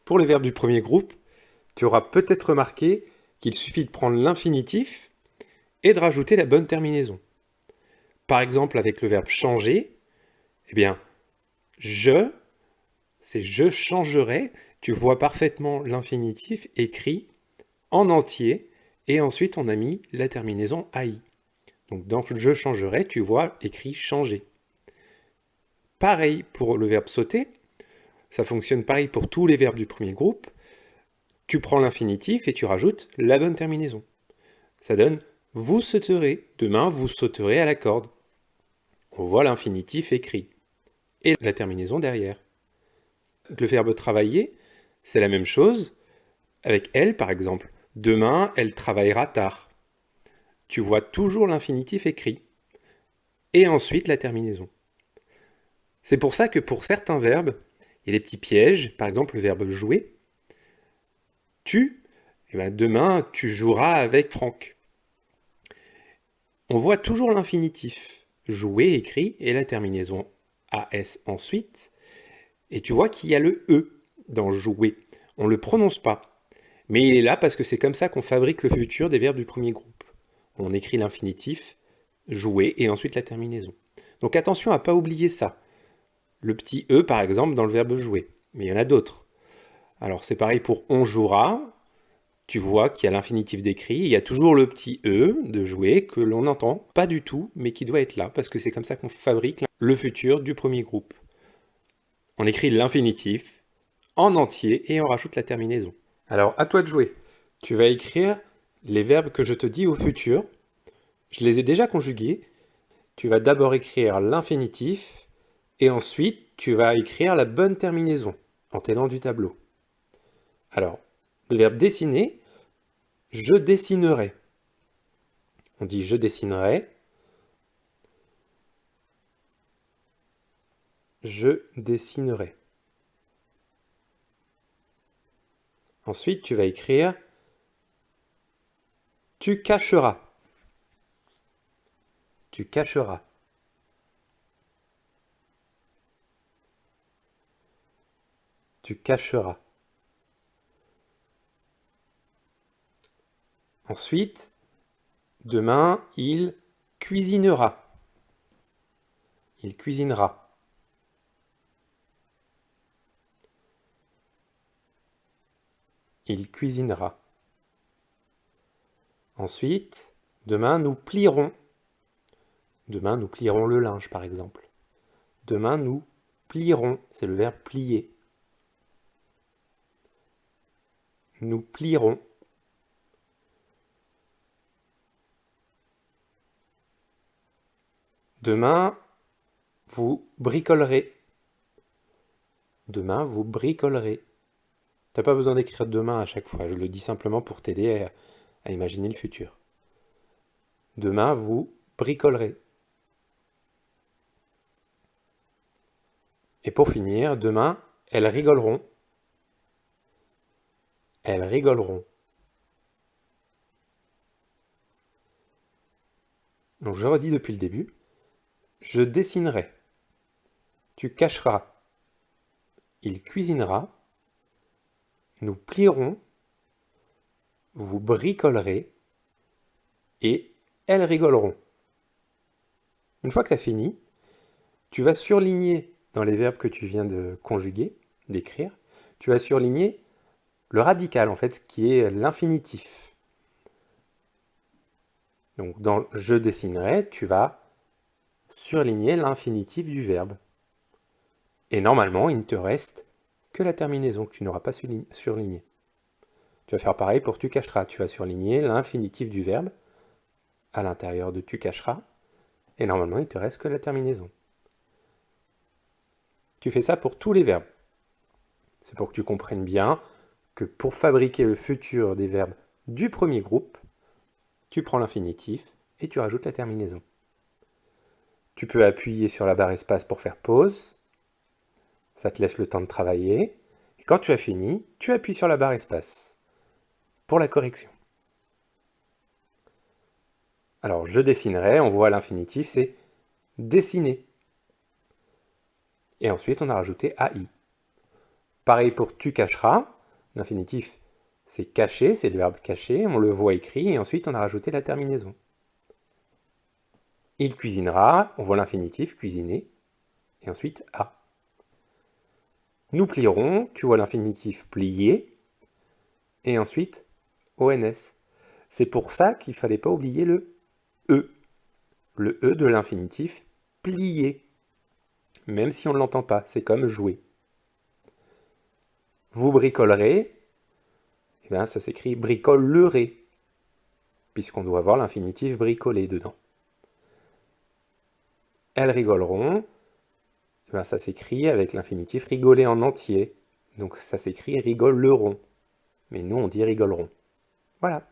Pour les verbes du premier groupe, tu auras peut-être remarqué qu'il suffit de prendre l'infinitif et de rajouter la bonne terminaison. Par exemple, avec le verbe changer, eh bien, c'est je changerai. Tu vois parfaitement l'infinitif écrit en entier et ensuite on a mis la terminaison AI. Donc dans je changerai, tu vois écrit changer. Pareil pour le verbe sauter, ça fonctionne pareil pour tous les verbes du premier groupe. Tu prends l'infinitif et tu rajoutes la bonne terminaison. Ça donne vous sauterez, demain vous sauterez à la corde. On voit l'infinitif écrit et la terminaison derrière. Le verbe travailler, c'est la même chose avec elle par exemple. Demain, elle travaillera tard. Tu vois toujours l'infinitif écrit et ensuite la terminaison. C'est pour ça que pour certains verbes, il y a des petits pièges, par exemple le verbe jouer. Demain, tu joueras avec Franck. On voit toujours l'infinitif jouer écrit et la terminaison AS ensuite. Et tu vois qu'il y a le E dans jouer. On ne le prononce pas. Mais il est là parce que c'est comme ça qu'on fabrique le futur des verbes du premier groupe. On écrit l'infinitif jouer et ensuite la terminaison. Donc attention à ne pas oublier ça. Le petit E par exemple dans le verbe jouer. Mais il y en a d'autres. Alors c'est pareil pour on jouera. Tu vois qu'il y a l'infinitif d'écrit, il y a toujours le petit E de jouer que l'on n'entend pas du tout, mais qui doit être là, parce que c'est comme ça qu'on fabrique le futur du premier groupe. On écrit l'infinitif en entier et on rajoute la terminaison. Alors, à toi de jouer. Tu vas écrire les verbes que je te dis au futur. Je les ai déjà conjugués. Tu vas d'abord écrire l'infinitif et ensuite tu vas écrire la bonne terminaison en t'aidant du tableau. Alors, le verbe dessiner, je dessinerai. On dit je dessinerai. Je dessinerai. Ensuite, tu vas écrire tu cacheras. Tu cacheras. Tu cacheras. Ensuite, demain, il cuisinera. Il cuisinera. Il cuisinera. Ensuite, demain, nous plierons. Demain, nous plierons le linge, par exemple. Demain, nous plierons. C'est le verbe plier. Nous plierons. Demain, vous bricolerez. Demain, vous bricolerez. T'as pas besoin d'écrire demain à chaque fois, je le dis simplement pour t'aider à imaginer le futur. Demain, vous bricolerez. Et pour finir, demain, elles rigoleront. Elles rigoleront. Donc je redis depuis le début. Je dessinerai. Tu cacheras. Il cuisinera. Nous plierons. Vous bricolerez. Et elles rigoleront. Une fois que tu as fini, tu vas surligner dans les verbes que tu viens de conjuguer, d'écrire, tu vas surligner le radical en fait, qui est l'infinitif. Donc dans je dessinerai, tu vas surligner l'infinitif du verbe. Et normalement, il ne te reste que la terminaison que tu n'auras pas surlignée. Tu vas faire pareil pour tu cacheras. Tu vas surligner l'infinitif du verbe à l'intérieur de tu cacheras. Et normalement, il ne te reste que la terminaison. Tu fais ça pour tous les verbes. C'est pour que tu comprennes bien que pour fabriquer le futur des verbes du premier groupe, tu prends l'infinitif et tu rajoutes la terminaison. Tu peux appuyer sur la barre espace pour faire pause. Ça te laisse le temps de travailler. Et quand tu as fini, tu appuies sur la barre espace pour la correction. Alors, je dessinerai, on voit l'infinitif, c'est dessiner. Et ensuite, on a rajouté AI. Pareil pour tu cacheras. L'infinitif, c'est caché, c'est le verbe caché, on le voit écrit, et ensuite on a rajouté la terminaison. Il cuisinera, on voit l'infinitif, cuisiner, et ensuite a. Nous plierons, tu vois l'infinitif plier, et ensuite ONS. C'est pour ça qu'il ne fallait pas oublier le E. Le E de l'infinitif plier. Même si on ne l'entend pas, c'est comme jouer. Vous bricolerez, eh bien ça s'écrit bricolerez, puisqu'on doit avoir l'infinitif bricoler dedans. Elles rigoleront, eh bien ça s'écrit avec l'infinitif rigoler en entier, donc ça s'écrit rigoleront. Mais nous on dit rigoleront. Voilà.